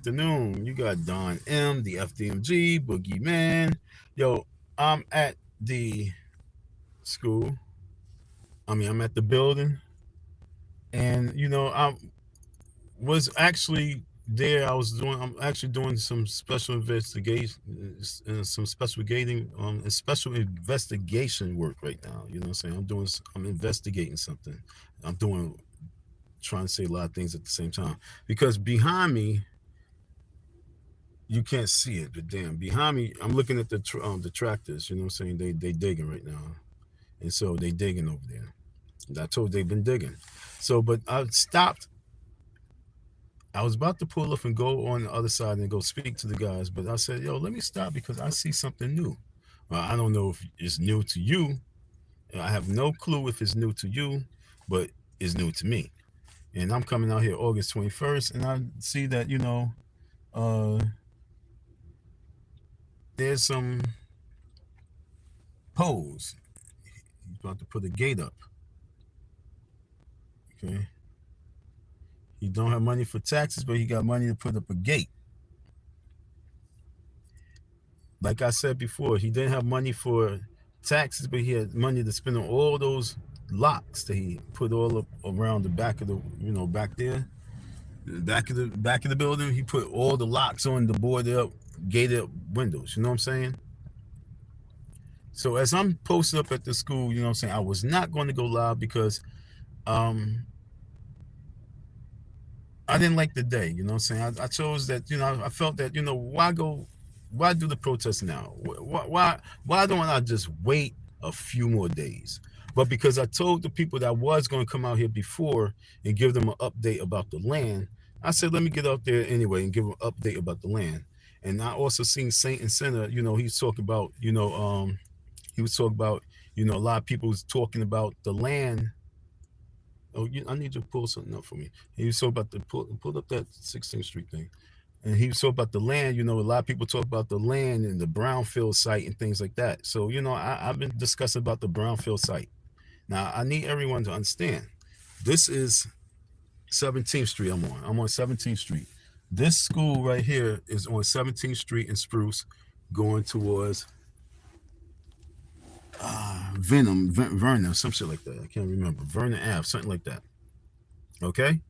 afternoon. You got Don M, the FDMG, Boogieman. Yo, I'm at the school. I'm at the building. And, I was actually there. I'm actually doing some special investigation, some special investigation work right now. You know what I'm saying? I'm investigating something. I'm trying to say a lot of things at the same time. Because behind me, you can't see it, but damn, behind me, I'm looking at the tractors. You know what I'm saying? They digging right now, and so they digging over there. And I told they've been digging. So, but I stopped. I was about to pull up and go on the other side and go speak to the guys, but I said, "Yo, let me stop because I see something new. I don't know if it's new to you. I have no clue if it's new to you, but it's new to me. And I'm coming out here August 21st, and I see that uh, there's some poles. He's about to put a gate up. Okay. He don't have money for taxes, but he got money to put up a gate. Like I said before, he didn't have money for taxes, but he had money to spend on all those locks that he put all up around the back of back there, the back of the building. He put all the locks on the boarded up, gated up windows. You know what I'm saying? So as I'm posted up at the school, you know what I'm saying, I was not going to go live because um I didn't like the day. You know what I'm saying? I chose that. I felt that why do the protest now? Why don't I just wait a few more days? But because I told the people that I was going to come out here before and give them an update about the land, I said, let me get out there anyway and give them an update about the land. And I also seen Saint and Sinner, he's talking about, he was talking about, a lot of people was talking about the land. Oh, I need you to pull something up for me. He was talking about pull up that 16th Street thing. And he was talking about the land. A lot of people talk about the land and the brownfield site and things like that. So, I've been discussing about the brownfield site. Now, I need everyone to understand. This is 17th Street I'm on 17th Street. This school right here is on 17th Street in Spruce going towards Vernon, some shit like that. I can't remember. Vernon Ave, something like that. Okay?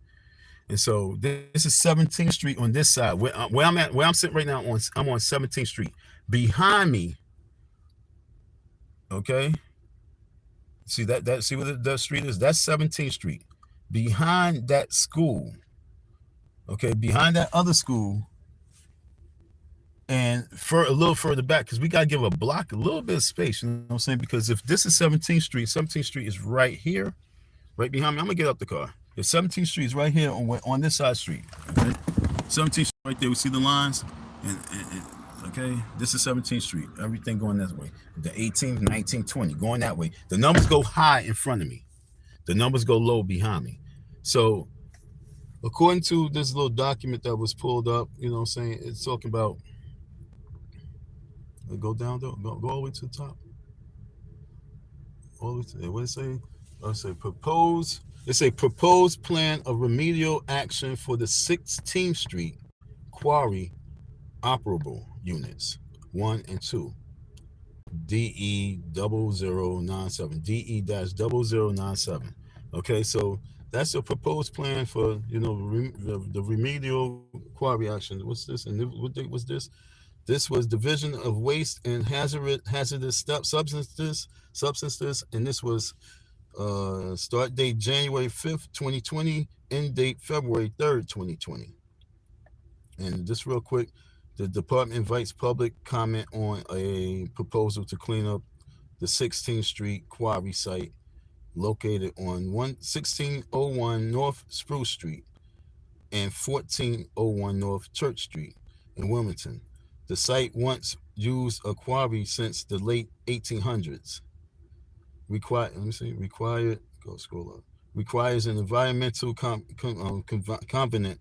And so this is 17th Street on this side. Where I'm sitting right now, I'm on 17th Street. Behind me, okay? See what that street is? That's 17th Street. Behind that school, okay, behind that other school, and for a little further back, because we gotta give a block a little bit of space, you know what I'm saying? Because if this is 17th Street is right here, right behind me. I'm gonna get up the car. If 17th Street is right here on this side street, okay? 17th Street right there. We see the lines, and okay, this is 17th Street. Everything going that way. The 18th, 19th, 20 going that way. The numbers go high in front of me. The numbers go low behind me. So according to this little document that was pulled up, you know what I'm saying, it's talking about, go down though, go all the way to the top. All the way to, what it say? I say propose. It's a proposed plan of remedial action for the 16th Street quarry operable units 1 and 2. DE0097. DE-0097. Okay, so that's a proposed plan for the remedial quarry action. What's this? And what date was this? This was Division of Waste and Hazardous Substances, and this was start date January 5th, 2020, end date February 3rd, 2020. And just real quick, the department invites public comment on a proposal to clean up the 16th Street quarry site located on 1601 North Spruce Street and 1401 North Church Street in Wilmington. The site once used a quarry since the late 1800s. Requires an environmental covenant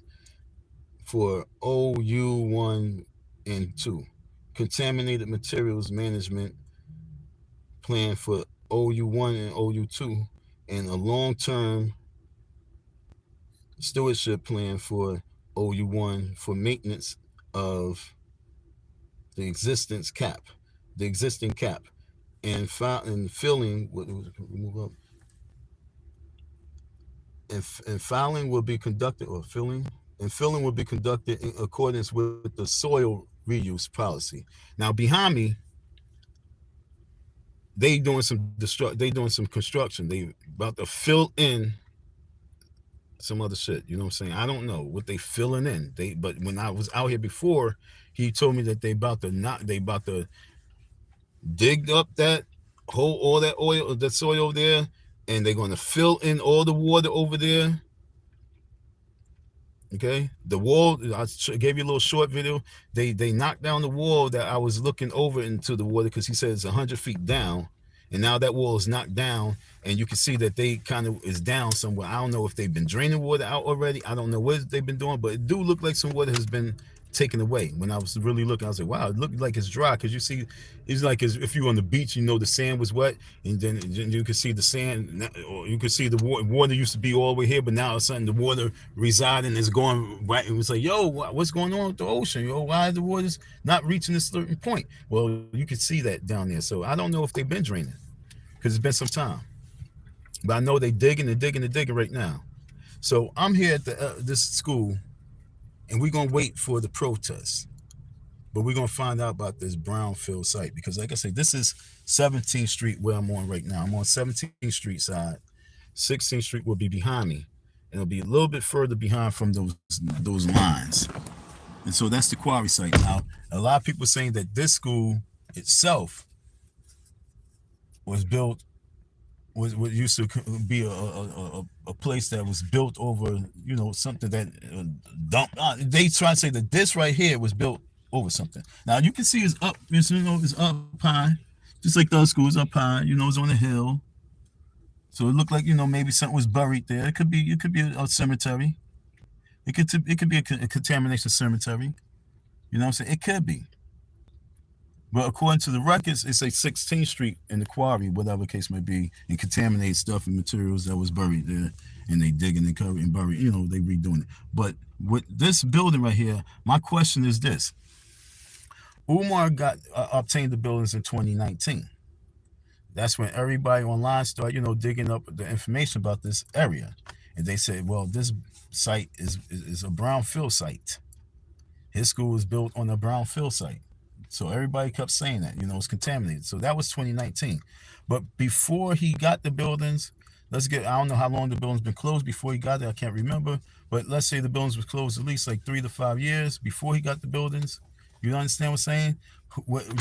for OU1 and 2. Contaminated materials management plan for OU1 and OU2, and a long-term stewardship plan for owe you one for maintenance of the existence cap, the existing cap, and filling. Move up. And filing will be conducted, or filling, and filling will be conducted in accordance with the soil reuse policy. Now, behind me, they doing some construction. They about to fill in some other shit. You know what I'm saying? I don't know what they filling in. But when I was out here before, he told me that they about to dig up that whole all that oil, that soil over there, and they're going to fill in all the water over there. Okay, the wall. I gave you a little short video. They knocked down the wall that I was looking over into the water, because he said it's 100 feet down, and now that wall is knocked down, and you can see that they kind of is down somewhere. I don't know if they've been draining water out already. I don't know what they've been doing, but it do look like some water has been taken away. When I was really looking, I was like, wow, it looked like it's dry, because you see, it's like as if you're on the beach, you know, the sand was wet, and then you could see the sand, or you could see the water used to be all the way here, but now all of a sudden the water residing is going right. It was like, yo, what's going on with the ocean? Yo, why the water's not reaching a certain point? Well, you could see that down there. So I don't know if they've been draining, because it's been some time, but I know they digging right now. So I'm here at this school, and we're gonna wait for the protest. But we're gonna find out about this brownfield site, because, like I said, this is 17th Street where I'm on right now. I'm on 17th Street side. 16th Street will be behind me, and it'll be a little bit further behind from those lines. And so that's the quarry site. Now, a lot of people are saying that this school itself was built, was what used to be a place that was built over, you know, something that they try to say that this right here was built over something. Now you can see it's up, you know, it's up high, just like those schools up high. You know, it's on a hill, so it looked like, you know, maybe something was buried there. It could be a cemetery. It could be a contamination cemetery. You know what I'm saying? It could be. But according to the records, it's like 16th Street in the quarry, whatever case may be, and contaminate stuff and materials that was buried there, and they dig and they cover and bury. You know, they redoing it. But with this building right here, my question is this: Umar obtained the buildings in 2019. That's when everybody online started, you know, digging up the information about this area, and they said, well, this site is a brownfield site. His school was built on a brownfield site. So everybody kept saying that, you know, it's contaminated. So that was 2019. But before he got the buildings, I don't know how long the building's been closed before he got there. I can't remember. But let's say the buildings was closed at least like 3 to 5 years before he got the buildings. You understand what I'm saying?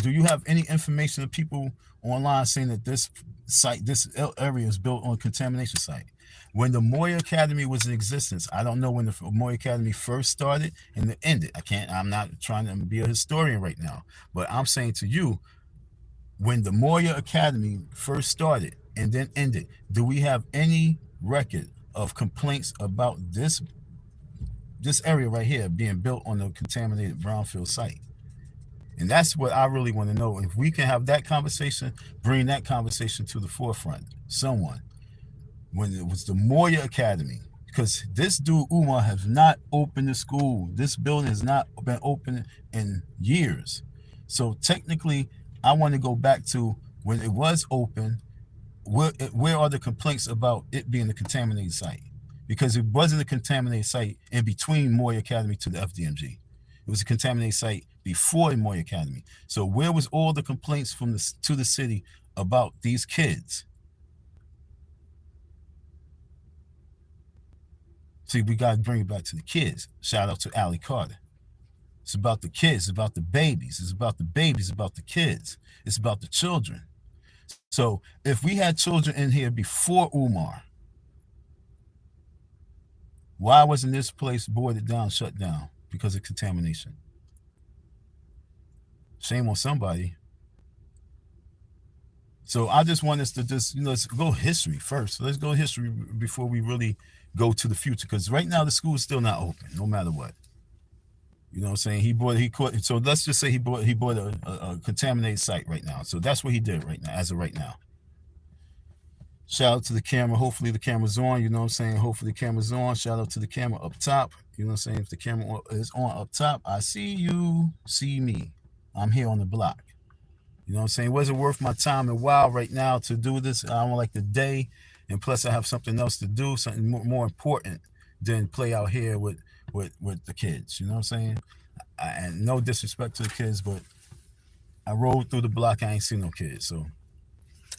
Do you have any information of people online saying that this site, this area is built on a contamination site? When the Moyer Academy was in existence, I don't know when the Moyer Academy first started and it ended. I'm not trying to be a historian right now, but I'm saying to you, when the Moyer Academy first started and then ended, do we have any record of complaints about this area right here being built on a contaminated brownfield site? And that's what I really want to know. If we can have that conversation, bring that conversation to the forefront, someone. When it was the Moyer Academy, because this dude Umar has not opened the school. This building has not been open in years. So technically, I want to go back to when it was open. Where are the complaints about it being a contaminated site? Because it wasn't a contaminated site in between Moyer Academy to the FDMG. It was a contaminated site before the Moyer Academy. So where was all the complaints to the city about these kids? See, we got to bring it back to the kids. Shout out to Allie Carter. It's about the kids, it's about the babies. It's about the babies, about the kids. It's about the children. So if we had children in here before Umar, why wasn't this place boarded down, shut down? Because of contamination. Shame on somebody. So I just want us to just, you know, let's go history first. Let's go history before we really go to the future, because right now the school is still not open, no matter what. You know what I'm saying? So let's just say he bought a contaminated site right now. So that's what he did right now, as of right now. Shout out to the camera. Hopefully the camera's on. You know what I'm saying? Hopefully the camera's on. Shout out to the camera up top. You know what I'm saying? If the camera is on up top, I see you, see me. I'm here on the block. You know what I'm saying? It wasn't worth my time and while right now to do this. I don't like the day. And plus I have something else to do, something more important than play out here with the kids. You know what I'm saying? And no disrespect to the kids, but I rode through the block. I ain't seen no kids. So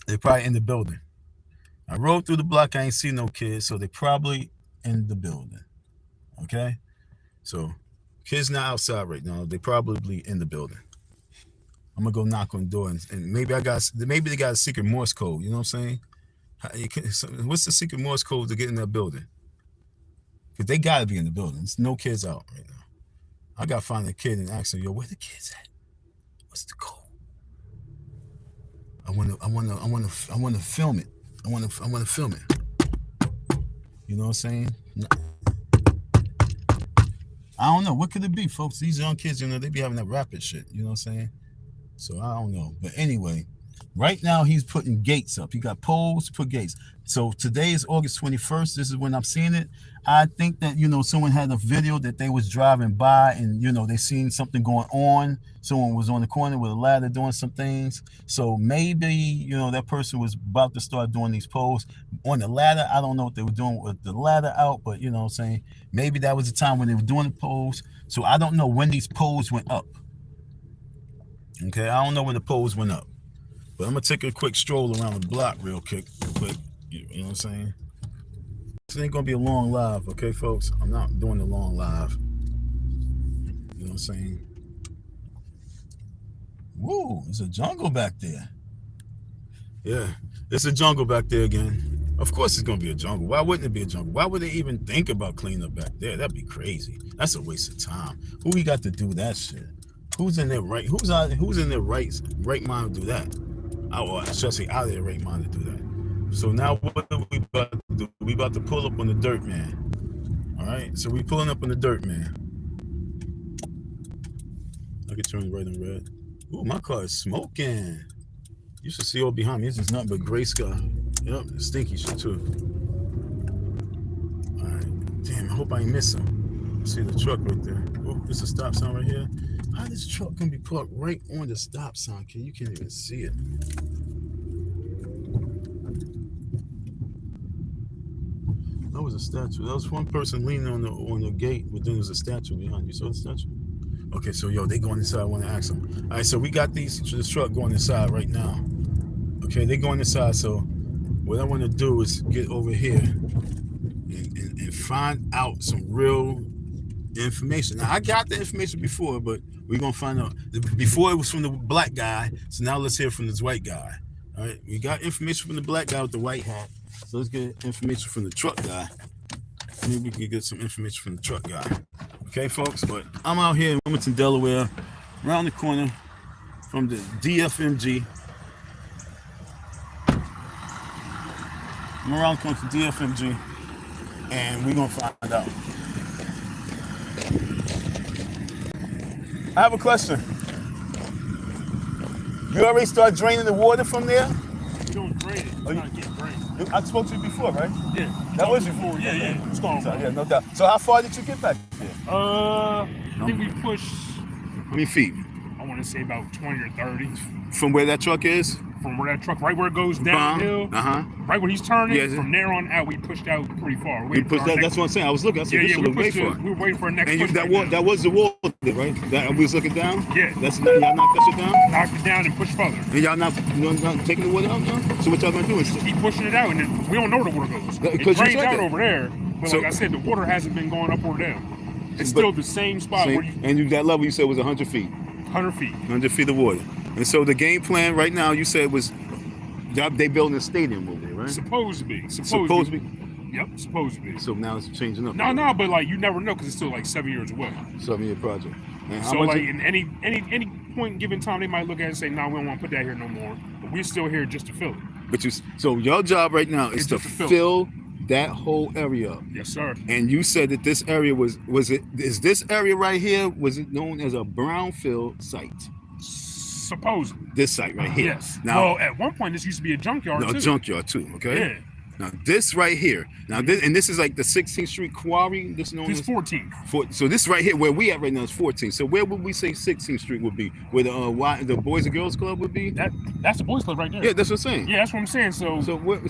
they're probably in the building. I rode through the block. I ain't seen no kids. So they're probably in the building. Okay? So kids not outside right now. They probably in the building. I'm gonna go knock on the door and maybe they got a secret Morse code. You know what I'm saying? What's the secret Morse code to get in that building? Because they gotta be in the building. There's no kids out right now. I gotta find a kid and ask him, yo, where the kids at? What's the code? I wanna film it. I wanna film it. You know what I'm saying? I don't know. What could it be, folks? These young kids, you know, they be having that rapid shit. You know what I'm saying? So I don't know. But anyway, right now he's putting gates up. He got poles to put gates. So today is August 21st. This is when I'm seeing it. I think that, you know, someone had a video that they was driving by and, you know, they seen something going on. Someone was on the corner with a ladder doing some things. So maybe, you know, that person was about to start doing these poles on the ladder. I don't know what they were doing with the ladder out, but you know what I'm saying? Maybe that was the time when they were doing the poles. So I don't know when these poles went up. Okay, I don't know when the poles went up, but I'm gonna take a quick stroll around the block real quick. You know what I'm saying? This ain't gonna be a long live, okay, folks? I'm not doing the long live. You know what I'm saying? Whoa, there's a jungle back there. Yeah, it's a jungle back there again. Of course it's gonna be a jungle. Why wouldn't it be a jungle? Why would they even think about cleaning up back there? That'd be crazy. That's a waste of time. Who we got to do that shit? Who's in their right? Who's in their right mind to do that? I should say out of their right mind to do that. So now what are we about to do? We about to pull up on the dirt man. All right. So we pulling up on the dirt man. I can turn right and red. Ooh, my car is smoking. You should see all behind me. It's just nothing but gray sky. Yep, stinky shit too. All right. Damn. I hope I ain't missing. See the truck right there. Oh, there's a stop sign right here. How this truck gonna be parked right on the stop sign? You can't even see it. That was a statue. That was one person leaning on the gate, but then there's a statue behind you. Saw the statue? Okay, so yo, they going inside. I want to ask them. All right, so we got this truck going inside right now. Okay, they going inside. So what I want to do is get over here and find out some real information. Now I got the information before, but we're gonna find out. Before it was from the black guy, so now let's hear from this white guy. All right, we got information from the black guy with the white hat. So let's get information from the truck guy. Maybe we can get some information from the truck guy. Okay, folks. But I'm out here in Wilmington, Delaware, around the corner from the DFMG. I'm around the corner from DFMG, and we're gonna find out. I have a question. You already start draining the water from there? You don't drain it. It's not getting drained. I spoke to you before, right? Yeah. That was you before. Yeah. It's gone. So, yeah, no doubt. So how far did you get back there? I think we pushed. How many feet? I want to say about 20 or 30. From where that truck is? From where that truck, right where it goes downhill, right where he's turning, yeah. From there on out, we pushed out pretty far. We pushed that, that's what I'm saying. I was looking. I said, we were waiting for a next push. And that was the wall, right? That we was looking down? Yeah. Y'all knocked that shit down? Knocked it down and pushed further. And y'all not taking the water out now? So what y'all gonna do is keep pushing it out, and then we don't know where the water goes. It drains out over there, but like I said, the water hasn't been going up or down. It's still the same spot where you... And that level you said was 100 feet? 100 feet. 100 feet of water. And so the game plan right now, you said was... They building a stadium over there, right? Supposed to be. Supposed to be? Yep, supposed to be. So now it's changing up. No, but like you never know because it's still like 7 years away. 7-year project. And so like in any point in given time, they might look at it and say, "No, we don't want to put that here no more." But we're still here just to fill it. But so your job right now is to fill that whole area up. Yes, sir. And you said that this area is this area right here, was it known as a brownfield site? Supposedly. This site right here. Yes. Now, well, at one point, this used to be a junkyard, no, too. A junkyard, too, okay? Yeah. Now, this right here. Now, this is like the 16th Street Quarry. This is 14th. So this right here, where we at right now is 14th. So where would we say 16th Street would be? Where the Boys and Girls Club would be? That's the Boys Club right there. Yeah, that's what I'm saying. Yeah, that's what I'm saying.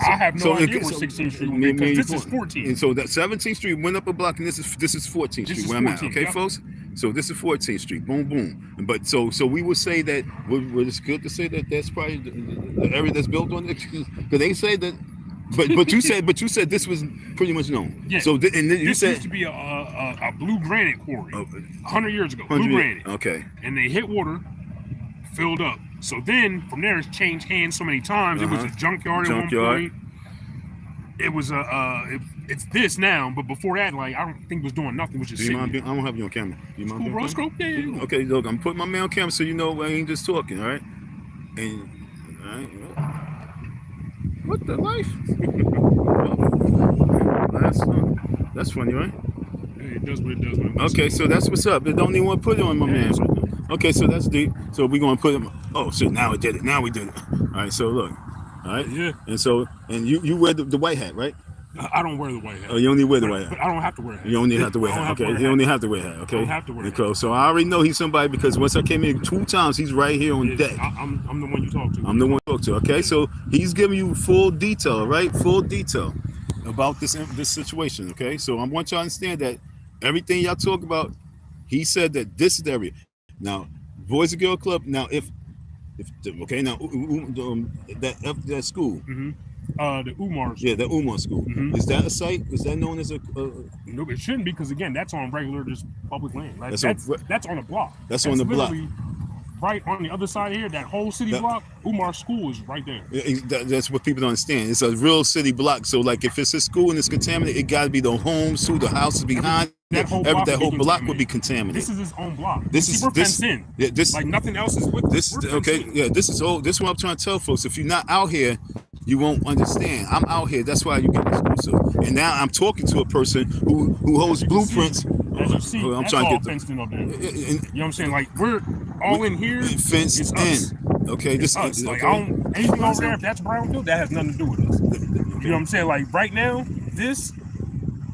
I have no idea where 16th Street would be, because this is 14th. And so that 17th Street went up a block, and this is 14th Street where I'm at. Okay, folks? So this is 14th Street. Boom, boom. But so we would say that, it's good to say that that's probably the area that's built on it, because they say that. But you said this was pretty much known. Yeah. So this used to be a blue granite quarry 100 years ago. Blue granite. Okay. And they hit water, filled up. So then from there it's changed hands so many times. It was a junkyard at one point. It was it's this now, but before that, like, I don't think it was doing nothing. Which is I don't have you on camera. Do you mind? Cool, bro. Scope. Yeah. Okay, look, I'm putting my man on camera so you know I ain't just talking. All right. And all right. What the life? That's funny, right? It does what it does. Okay, so that's what's up. They don't even want to put it on my man. Okay, so that's deep. So we're going to put him. Oh, shit, now we did it. Now we did it. All right, so look. All right? Yeah. And you wear the white hat, right? I don't wear the white hat. Oh, you only wear the white hat. But I don't have to wear a hat. You only have to wear a hat. Okay, you only have to wear a hat. Okay. I don't have to wear a hat. So I already know he's somebody, because once I came in 2 times, he's right here on deck. I'm the one you talk to. I'm the one you talk to. Okay, so he's giving you full detail, right? Full detail about this situation. Okay, so I want y'all to understand that everything y'all talk about, he said that this is the area. Now, Boys and Girl Club. Now, if okay, now that school. Mm-hmm. The Umar school. Yeah, the Umar school. Mm-hmm. Is that a site? Is that known as a? No, it shouldn't be, because again, that's on regular just public land. Like, that's on a block. That's on the block. Right on the other side here, that whole city block, Umar School is right there. That's what people don't understand. It's a real city block. So, like, if it's a school and it's contaminated, it got to be the homes, the houses behind. That whole block would be contaminated. This is its own block. We're fenced in. Yeah, like nothing else is with this. Okay, yeah, this is what I'm trying to tell folks. If you're not out here, you won't understand. I'm out here. That's why you get exclusive. And now I'm talking to a person who holds blueprints. As you see, I'm trying to get fenced in up there. You know what I'm saying? Like, we're all in here. Fenced in. Okay, this is like, anything over there. If that's brownfield, that has nothing to do with us. You know what I'm saying? Like, right now, this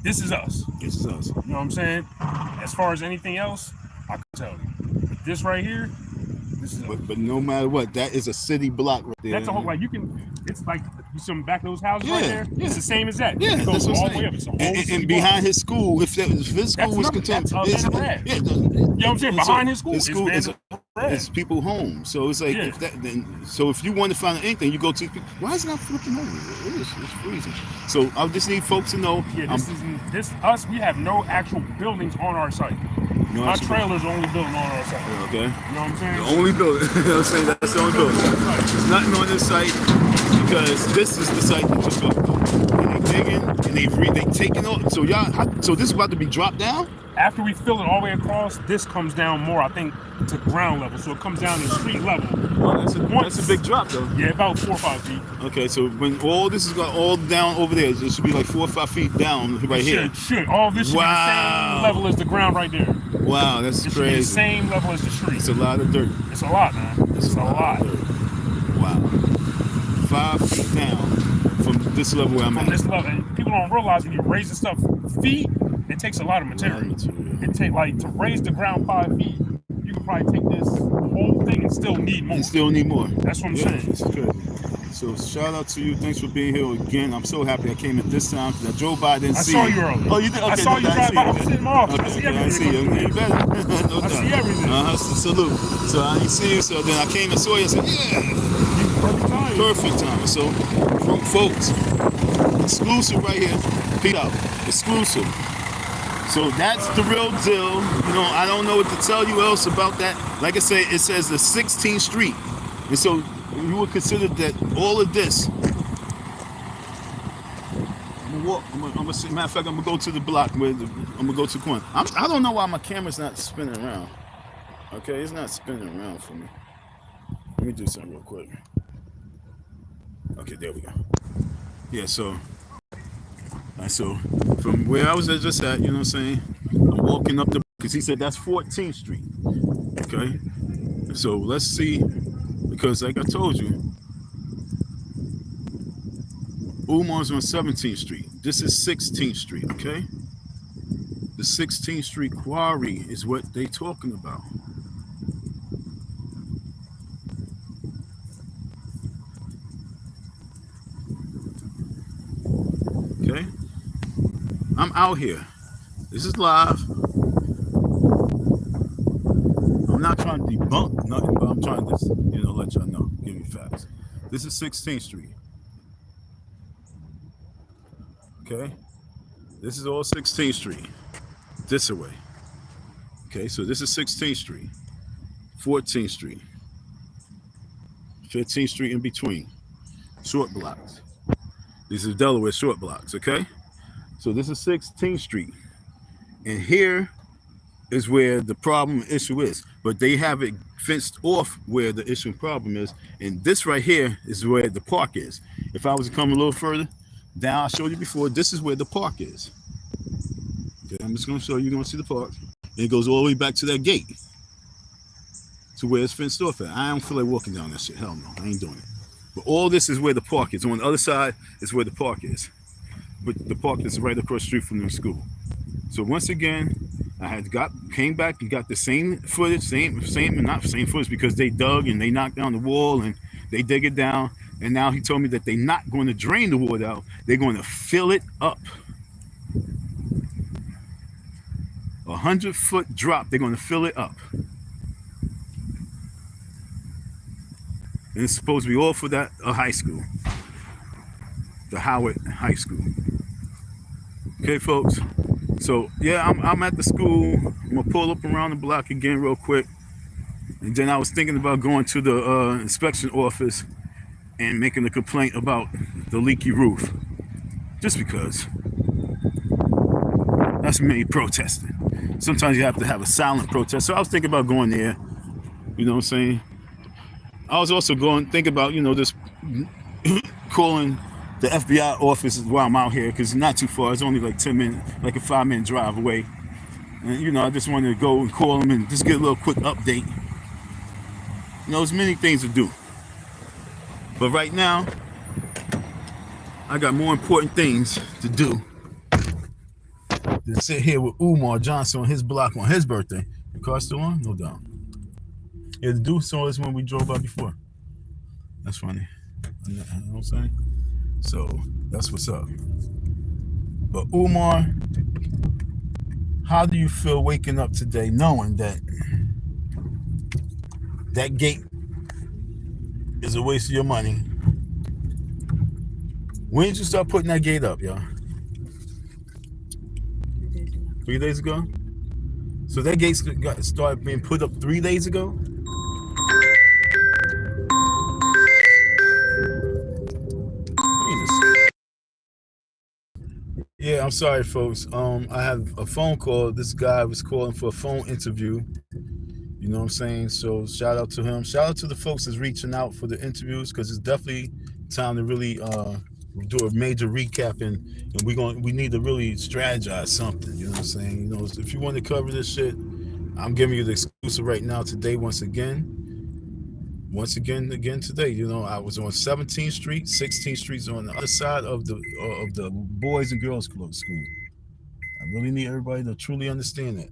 is us. This is us. You know what I'm saying? As far as anything else, I can tell you. But this right here, this is us. But no matter what, that is a city block right there. That's a whole, like, it's like some back of those houses right there. Yeah. It's the same as that. Yeah, it goes that's all the way up. It's a whole and behind his school, if his school was contaminated, you know what I'm saying? Behind his school it's people home. So it's like, if you want to find anything, you go to people. Why is it not flipping over? It's freezing. So I just need folks to know. Yeah, this us. We have no actual buildings on our site. Our trailers are only built on our site. Okay. You know what I'm saying? The only building. You know what I'm saying? That's the only building. There's nothing on this site, because this is the site that you're talking about. And they digging and they taking off. So so this is about to be dropped down? After we fill it all the way across, this comes down more, I think, to ground level. So it comes down to street level. Well, that's a big drop, though. Yeah, about 4 or 5 feet. Okay, so when all this is all down over there, it should be like 4 or 5 feet down right here. Should. All this should be the same level as the ground right there. Wow, that's crazy. Should be the same level as the street. It's a lot of dirt. It's a lot, man. It's a lot. Wow. 5 feet down from this level where I'm at. From this level. And people don't realize when you raise the stuff feet, it takes a lot of material. It takes, like, to raise the ground 5 feet, you can probably take this whole thing and still need more. That's what I'm saying. It's crazy. So shout out to you. Thanks for being here again. I'm so happy I came at this time, because I drove by, didn't see you. I saw you earlier. Oh, you did? Okay, I saw you drive by. I'm sitting off. I see everything. I see you. You better. I see everything. Salute. So I didn't see you. So then I came and saw you. I said, yeah. Perfect time. So, folks, exclusive right here. Peep out. Exclusive. So that's the real deal. You know, I don't know what to tell you else about that. Like I say, it says the 16th Street. And so you would consider that all of this. I'm gonna see. Matter of fact, I'm gonna go to the block. I'm gonna go to the corner. I don't know why my camera's not spinning around. Okay, it's not spinning around for me. Let me do something real quick. Okay, there we go. Yeah, so from where I was just at, you know what I'm saying? I'm walking up the, because he said that's 14th Street. Okay, so let's see Because like I told you, Umar's on 17th Street. This is 16th Street, okay? The 16th Street quarry is what they talking about. Okay? I'm out here. This is live. I'm not trying to debunk nothing, but I'm trying to, let y'all know. Give me facts. This is 16th Street. Okay? This is all 16th Street. This way. Okay, so this is 16th Street. 14th Street. 15th Street in between. Short blocks. These are Delaware short blocks, okay? So this is 16th Street. And here is where the problem issue is. But they have it fenced off where the issue and problem is. And this right here is where the park is. If I was to come a little further down, I showed you before, this is where the park is. Okay, I'm just going to show you. You're going to see the park. And it goes all the way back to that gate. To where it's fenced off at. I don't feel like walking down that shit. Hell no, I ain't doing it. But all this is where the park is. On the other side is where the park is. But the park is right across the street from the school. So once again, I came back and got the same footage, not same footage, because they dug and they knocked down the wall and they dig it down. And now he told me that they're not going to drain the water out. They're going to fill it up. 100-foot drop. They're going to fill it up. And it's supposed to be all for that high school. The Howard High School. Okay, folks. So, yeah, I'm at the school. I'm going to pull up around the block again real quick. And then I was thinking about going to the inspection office and making a complaint about the leaky roof. Just because. That's me protesting. Sometimes you have to have a silent protest. So I was thinking about going there. You know what I'm saying? I was also thinking about, just calling the FBI office while I'm out here, because it's not too far. It's only like 10 minutes, like a 5-minute drive away. And, I just wanted to go and call them and just get a little quick update. There's many things to do. But right now, I got more important things to do than sit here with Umar Johnson on his block on his birthday. The car still on? No doubt. Yeah, the dude saw us when we drove by before. That's funny. You know what I'm saying? So, that's what's up. But Umar, how do you feel waking up today knowing that that gate is a waste of your money? When did you start putting that gate up, y'all? 3 days ago? So that gate started being put up 3 days ago? Yeah, I'm sorry, folks. I have a phone call. This guy was calling for a phone interview. You know what I'm saying? So shout out to him. Shout out to the folks that's reaching out for the interviews, because it's definitely time to really do a major recap, and we need to really strategize something. You know what I'm saying? If you want to cover this shit, I'm giving you the exclusive right now today. Once again today. I was on 17th Street, 16th Street is on the other side of the Boys and Girls Club school. I really need everybody to truly understand that.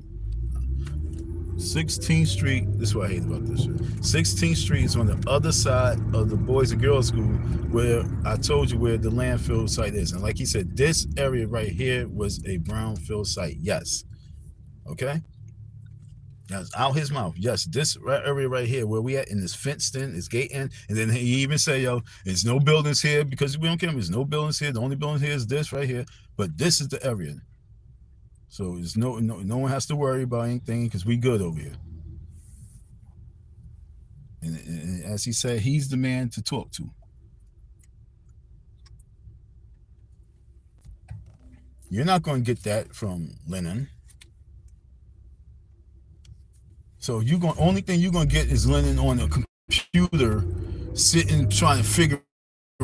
16th Street, this is what I hate about this shit. 16th Street is on the other side of the Boys and Girls School, where I told you where the landfill site is. And like he said, this area right here was a brownfield site. Yes. Okay? That's out his mouth. Yes, this area right here where we at, in this fenced in, is gate in. And then he even say, there's no buildings here, because we don't care. There's no buildings here. The only building here is this right here. But this is the area. So there's no one has to worry about anything, because we good over here. And as he said, he's the man to talk to. You're not going to get that from Lennon. So only thing you're going to get is Lennon on a computer sitting trying to figure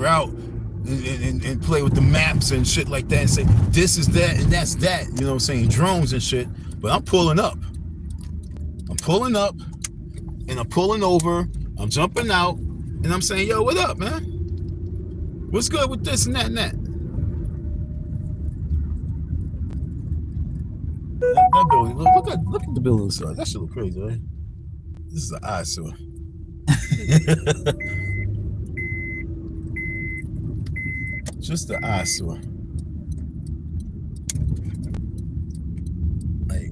out and play with the maps and shit like that and say, this is that and that's that. You know what I'm saying? Drones and shit. But I'm pulling up. And I'm pulling over. I'm jumping out. And I'm saying, yo, what up, man? What's good with this and that and that? That building, look at the building inside. That shit look crazy, right? This is an eyesore. Just the eyesore. Like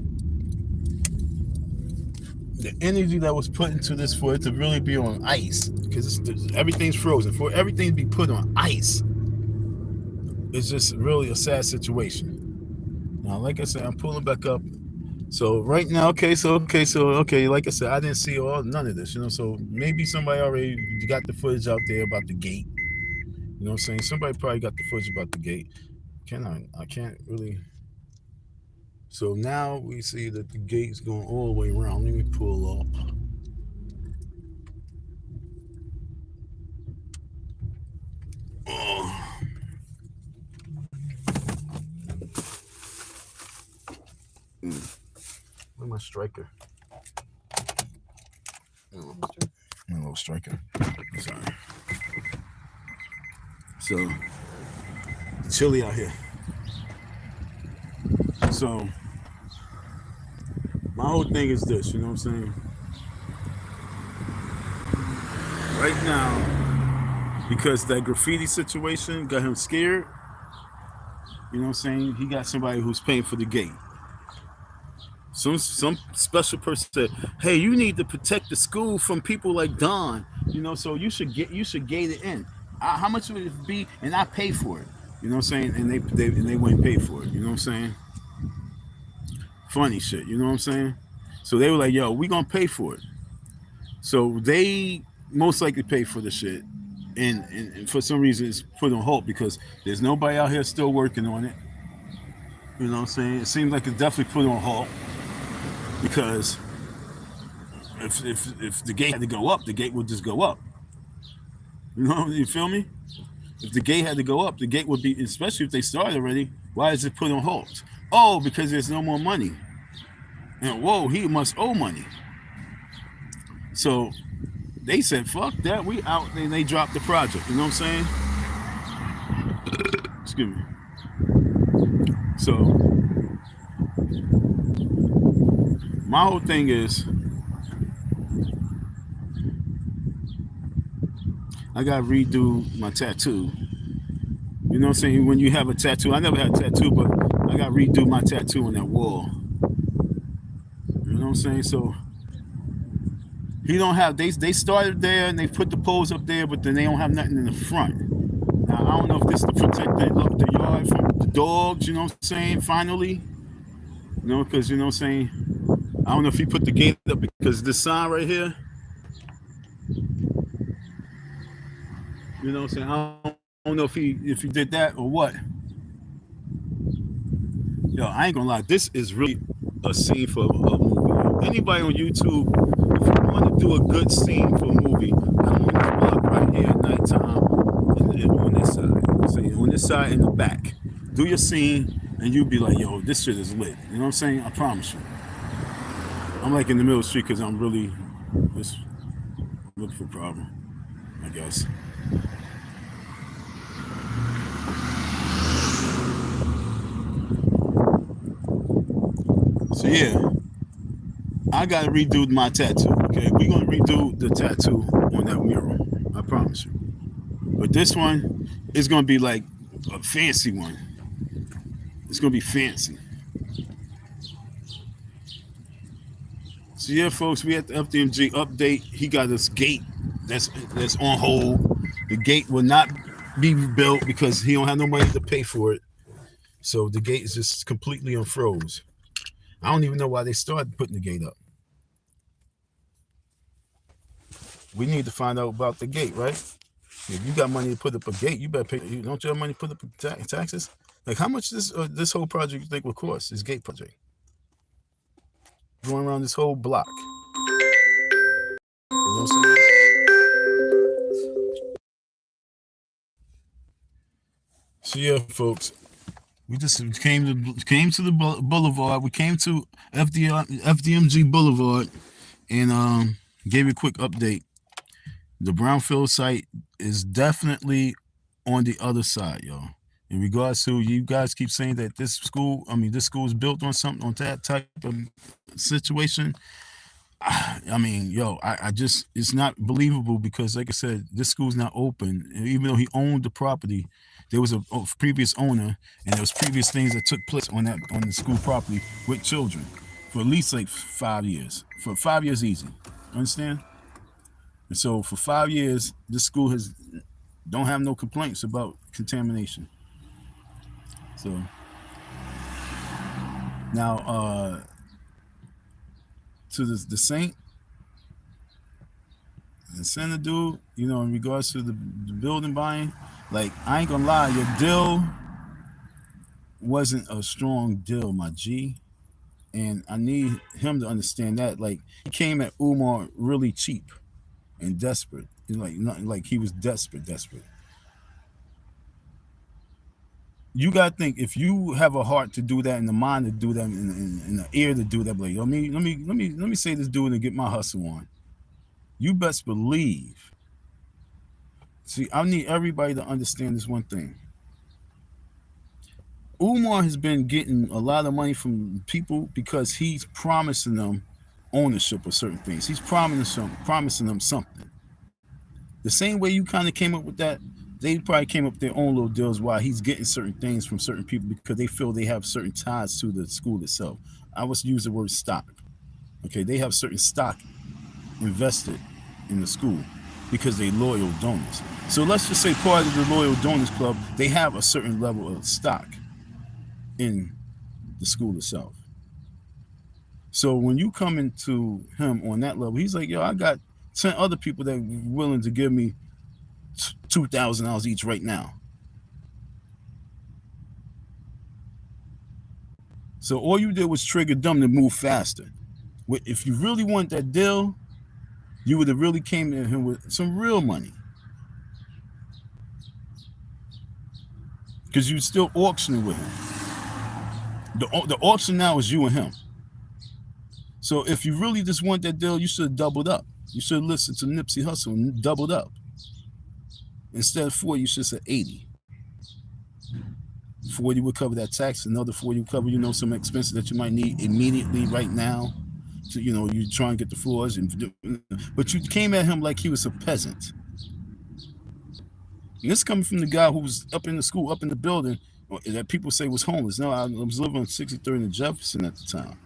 the energy that was put into this for it to really be on ice, because everything's frozen. For everything to be put on ice, it's just really a sad situation. Now, like I said, I'm pulling back up. So right now, okay, like I said, I didn't see none of this, so maybe somebody already got the footage out there about the gate. You know what I'm saying? Somebody probably got the footage about the gate. I can't really. So now we see that the gate's going all the way around. Let me pull up. Oh. Where's my striker? Oh, my little striker. Sorry. So, chilly out here. So, my whole thing is this, you know what I'm saying? Right now, because that graffiti situation got him scared, you know what I'm saying? He got somebody who's paying for the gate. Some special person said, "Hey, you need to protect the school from people like Don. So you should gate it in. How much would it be? And I pay for it. You know what I'm saying? And they wouldn't pay for it. You know what I'm saying? Funny shit. You know what I'm saying? So they were like, "Yo, we gonna pay for it." So they most likely pay for the shit, and for some reason it's put on hold because there's nobody out here still working on it. You know what I'm saying? It seems like it's definitely put on hold. Because if the gate had to go up, the gate would just go up. You feel me? If the gate had to go up, the gate would be, especially if they started already, why is it put on hold? Oh, because there's no more money. And whoa, he must owe money. So they said, fuck that, we out, and they dropped the project. You know what I'm saying? Excuse me. So my whole thing is, I gotta redo my tattoo. You know what I'm saying? When you have a tattoo, I never had a tattoo, but I gotta redo my tattoo on that wall. You know what I'm saying? So he don't have, they started there and they put the poles up there, but then they don't have nothing in the front. Now I don't know if this is to protect the yard from the dogs, you know what I'm saying? Finally. Because you know what I'm saying? I don't know if he put the gate up because this sign right here. You know what I'm saying? I don't know if he did that or what. Yo, I ain't gonna lie. This is really a scene for a movie. Anybody on YouTube, if you want to do a good scene for a movie, come on this block right here at nighttime and on this side. So on this side in the back. Do your scene and you'll be like, yo, this shit is lit. You know what I'm saying? I promise you. I'm like in the middle of the street because I'm really just looking for a problem, I guess. So yeah, I gotta redo my tattoo. Okay, we're gonna redo the tattoo on that mural. I promise you. But this one is gonna be like a fancy one. It's gonna be fancy. So yeah, folks, we at the FDMG update. He got this gate that's on hold. The gate will not be built because he don't have no money to pay for it. So the gate is just completely unfroze. I don't even know why they started putting the gate up. We need to find out about the gate, right? If you got money to put up a gate, you better pay. Don't you have money to put up taxes? Like how much this whole project you think will cost? This gate project going around this whole block. You know what I'm saying? So yeah, folks, we just came to the boulevard. We came to FDMG Boulevard and gave you a quick update. The brownfield site is definitely on the other side, y'all. In regards to, you guys keep saying that this school, this school is built on something, on that type of situation. I mean, yo, I just, it's not believable, because like I said, this school's not open. And even though he owned the property, there was a previous owner, and there was previous things that took place on the school property with children for at least like 5 years. For 5 years easy. Understand? And so for 5 years, this school don't have no complaints about contamination. So now, to the Saint and Center dude, in regards to the building buying, like, I ain't gonna lie, your deal wasn't a strong deal, my G. And I need him to understand that. Like, he came at Umar really cheap and desperate. Like he was desperate. You gotta think, if you have a heart to do that, and the mind to do that, and the ear to do that, like, let me say this dude and get my hustle on. You best believe. See, I need everybody to understand this one thing. Umar has been getting a lot of money from people because he's promising them ownership of certain things. He's promising them something. The same way you kind of came up with that, they probably came up with their own little deals while he's getting certain things from certain people because they feel they have certain ties to the school itself. I was use the word stock. Okay, they have certain stock invested in the school because they loyal donors. So let's just say part of the loyal donors club, they have a certain level of stock in the school itself. So when you come into him on that level, he's like, yo, I got 10 other people that are willing to give me $2,000 each right now. So all you did was trigger them to move faster. If you really want that deal, you would have really came to him with some real money. Because you're still auctioning with him. The auction now is you and him. So if you really just want that deal, you should have doubled up. You should have listened to Nipsey Hussle and doubled up. Instead of 40, you should say 80. 40 would cover that tax. Another 40 would cover, some expenses that you might need immediately right now. So, you try and get the floors. But you came at him like he was a peasant. And this coming from the guy who was up in the school, up in the building, that people say was homeless. No, I was living on 63rd and Jefferson at the time.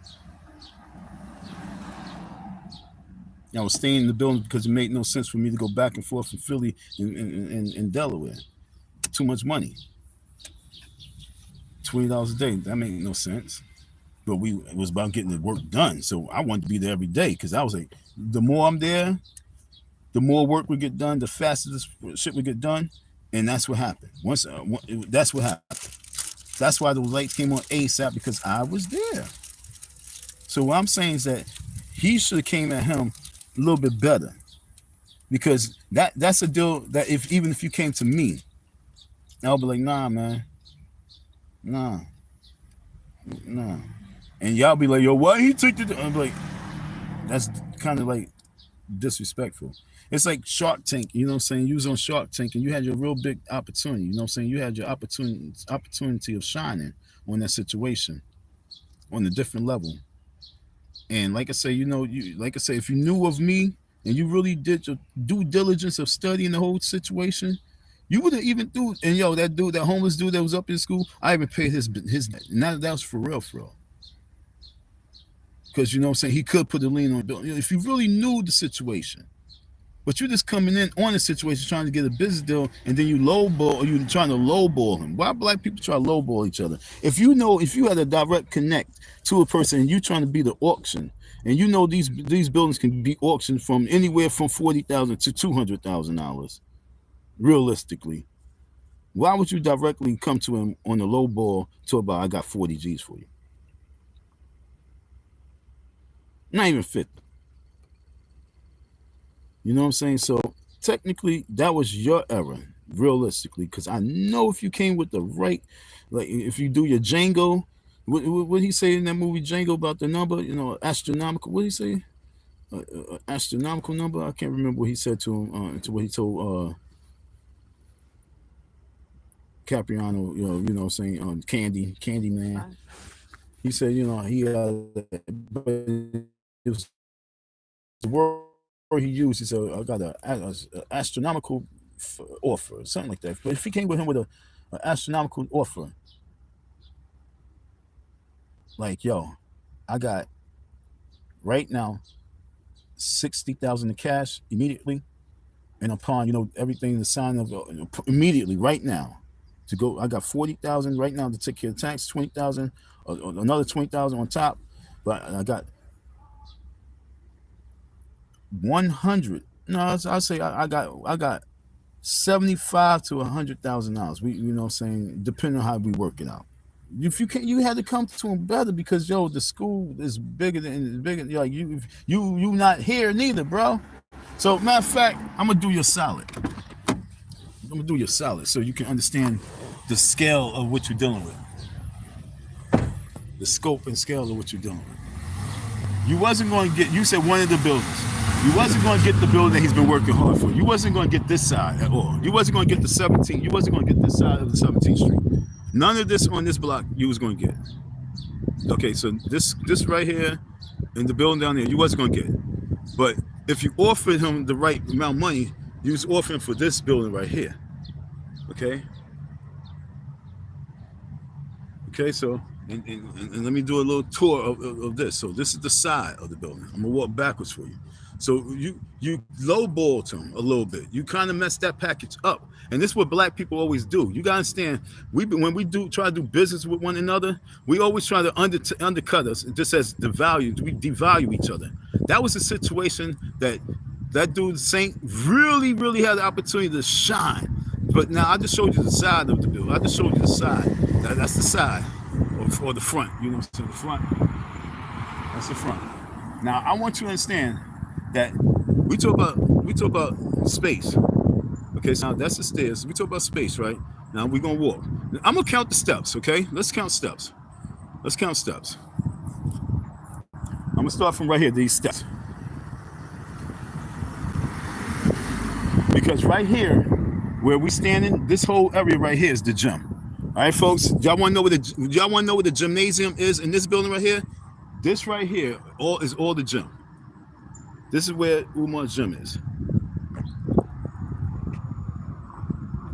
I was staying in the building because it made no sense for me to go back and forth from Philly and Delaware. Too much money. $20 a day. That made no sense. But it was about getting the work done. So I wanted to be there every day because I was like, the more I'm there, the more work would get done, the faster this shit would get done. And that's what happened. That's what happened. That's why the lights came on ASAP, because I was there. So what I'm saying is that he should have came at him a little bit better, because that's a deal that even if you came to me, I'll be like, nah, man, nah, and y'all be like, yo, why he took the? I'm like, that's kind of like disrespectful. It's like Shark Tank, you know what I'm saying? You was on Shark Tank and you had your real big opportunity, you know what I'm saying? You had your opportunity of shining on that situation on a different level. And like I say, if you knew of me and you really did your due diligence of studying the whole situation, you would have even that dude, that homeless dude that was up in school, I even paid his now that was for real. Because you know what I'm saying, he could put a lien on it. If you really knew the situation. But you're just coming in on the situation trying to get a business deal, and then you you're trying to lowball him. Why black people try to lowball each other? If you had a direct connect to a person and you trying to be the auction, and you know these buildings can be auctioned from anywhere from $40,000 to $200,000, realistically, why would you directly come to him on the lowball to about, I got 40 G's for you? Not even 50. You know what I'm saying? So technically, that was your error, realistically, because I know if you came with the right, like if you do your Django, what did he say in that movie Django about the number? Astronomical. What did he say? astronomical number. I can't remember what he said to him. To what he told Capriano. Saying Candy Man. He said, he but it was the word he used. He said, I got a astronomical offer, something like that. But if he came with him with an astronomical offer, like, yo, I got right now 60,000 in cash immediately, and upon everything, the sign of immediately right now to go. I got 40,000 right now to take care of tax, 20,000, another 20,000 on top, but I got 100. No, I say I got 75 to $100,000. We, what I'm saying, depending on how we work it out. If you can't, you had to come to him better because the school is bigger than like you not here neither, bro. So matter of fact, I'm gonna do you a solid. So you can understand the scale of what you're dealing with, the scope and scale of what you're dealing with. You wasn't going to get. You said one of the buildings. You wasn't going to get the building that he's been working hard for. You wasn't going to get this side at all. You wasn't going to get the 17. You wasn't going to get this side of the 17th Street. None of this on this block you was going to get. Okay, so this right here and the building down there, you wasn't going to get. But if you offered him the right amount of money, you was offering for this building right here. Okay. Okay, so and let me do a little tour of this. So this is the side of the building. I'm gonna walk backwards for you. So you lowballed him a little bit. You kind of messed that package up, and this is what black people always do. You gotta understand. When we try to do business with one another, we always try to undercut us. Just as we devalue each other. That was a situation that dude Saint really had the opportunity to shine. But now I just showed you the side of the building. I just showed you the side. That's the side, or the front. You know what I'm saying? The front. That's the front. Now I want you to understand that we talk about space. Okay, so now that's the stairs. We talk about space, right? Now we're gonna walk. I'm gonna count the steps. Okay, let's count steps. I'm gonna start from right here. These steps, because right here, where we standing, this whole area right here is the gym. All right, folks. Y'all want to know where the gymnasium is in this building right here? This right here is all the gym. This is where Umar's gym is.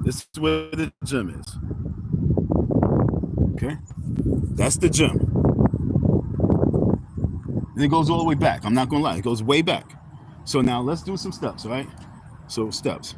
This is where the gym is. Okay, that's the gym. And it goes all the way back. I'm not gonna lie, it goes way back. So now let's do some steps. All right. So steps.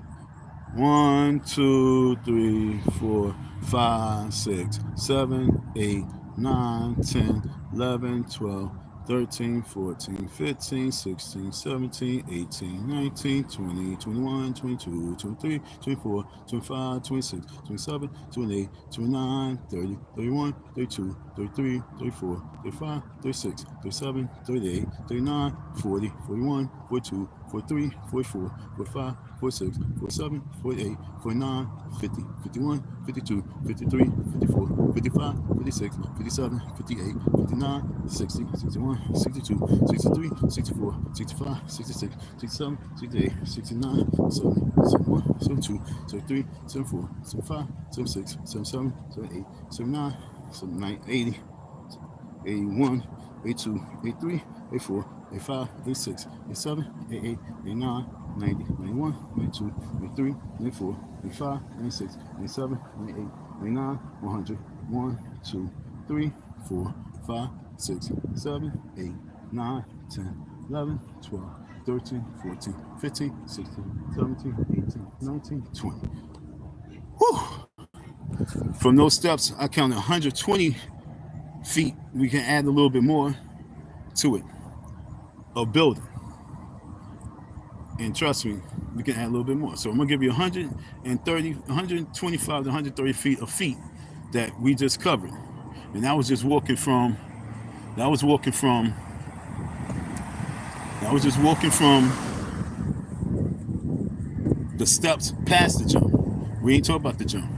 1, 2, 3, 4, 5, 6, 7, 8, 9, 10, 11, 12, 13, 14, 15, 16, 17, 18, 19, 20, 21, 22, 23, 24, 25, 26, 27, 28, 29, 30, 31, 32, 33, 34, 35, 36, 37, 38, 39, 40, 41, 42, 43, 44, 45, 46, 47, 48, 49, 50, 51, 52, 53, 54, 55, 56, 57, 58, 59, 60, 61, 62, 63, 64, 65, 66, 67, 68, 69, 70, 71, 72, 73, 74, 75, 76, 77, 78, 79, 79, 80, 81, 82, 83, 84, 85, 86, 87, 88, 89, 90, 91, 92, 93, 94, 95, 96, 97, 98, 99, 100, 1, 2, 3, 4, 5, 6, 7, 8, 9, 10, 11, 12, 13, 14, 15, 16, 17, 18, 19, 20. Whew. From those steps, I counted 120 feet. We can add a little bit more to it. A building. And trust me, we can add a little bit more. So I'm gonna give you 125 to 130 feet of feet that we just covered. And that was just walking from the steps past the jump. We ain't talking about the jump.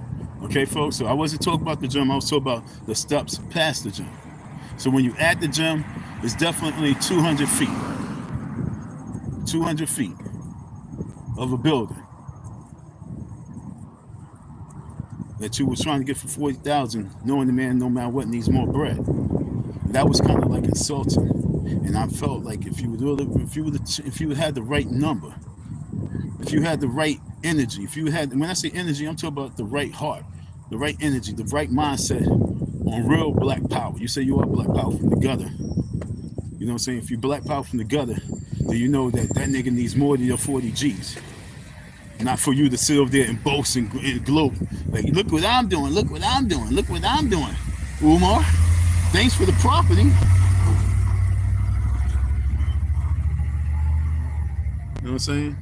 Okay, folks? So I wasn't talking about the gym, I was talking about the steps past the gym. So when you add the gym, it's definitely 200 feet. 200 feet of a building that you was trying to get for 40,000, knowing the man, no matter what, needs more bread. That was kind of like insulting, and I felt like if you had the right number, if you had the right energy, when I say energy, I'm talking about the right heart, the right energy, the right mindset on real black power. You say you are black power from the gutter. You know what I'm saying? If you black power from the gutter, then you know that nigga needs more than your 40 G's. Not for you to sit over there and boast and gloat. Like, look what I'm doing, look what I'm doing, look what I'm doing. Umar, thanks for the property. You know what I'm saying?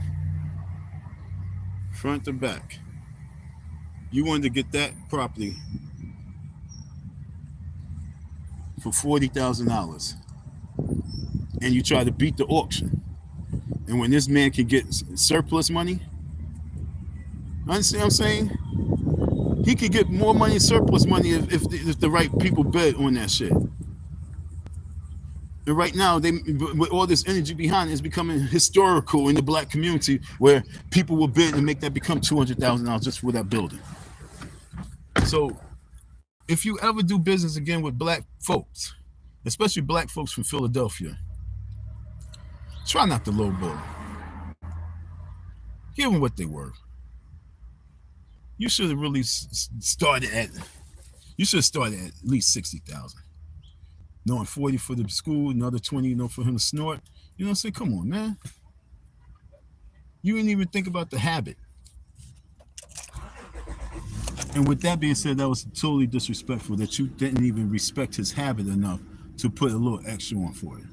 Front to back. You wanted to get that property for $40,000. And you try to beat the auction. And when this man can get surplus money, understand what I'm saying? He could get more money, surplus money, if the right people bid on that shit. And right now, with all this energy behind it, it's becoming historical in the black community, where people will bid and make that become $200,000 just for that building. So, if you ever do business again with black folks, especially black folks from Philadelphia, try not to lowball. Give them what they were. You should have really started at least 60,000. Knowing 40 for the school, another 20, for him to snort. You know what I'm saying? Come on, man. You didn't even think about the habit. And with that being said, that was totally disrespectful that you didn't even respect his habit enough to put a little extra on for you.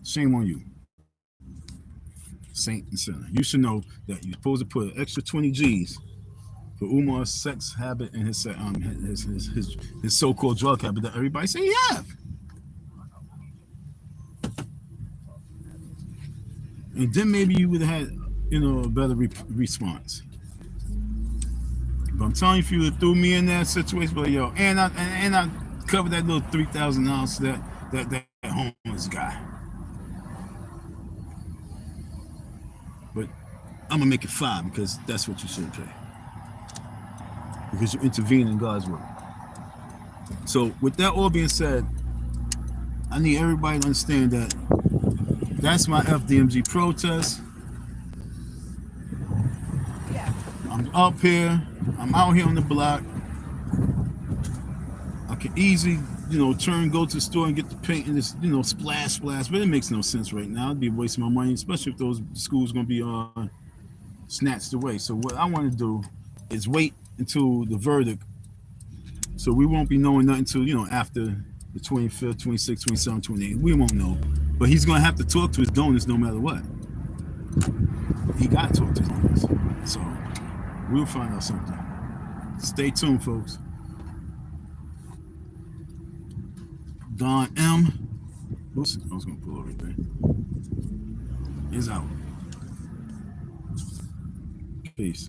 Shame on you. Saint and sinner. You should know that you're supposed to put an extra 20 G's for Umar's sex habit and his so-called drug habit that everybody say he have. And then maybe you would have had, a better response. But I'm telling you, if you would have threw me in that situation, but yo, and I covered that little $3,000 that homeless guy. But I'm gonna make it 5 because that's what you should pay. Because you intervene in God's work. So with that all being said, I need everybody to understand that that's my FDMG protest. I'm up here, I'm out here on the block. I can easily, go to the store and get the paint and just, splash, but it makes no sense right now. It'd be wasting my money, especially if those schools gonna be snatched away. So what I want to do is wait until the verdict, so we won't be knowing nothing until after the 25th, 26th, 27th, 28th. We won't know, but he's gonna have to talk to his donors no matter what. He got to talk to his donors, so we'll find out something. Stay tuned, folks. Don M. Oops, I was gonna pull over there. Is out. Peace.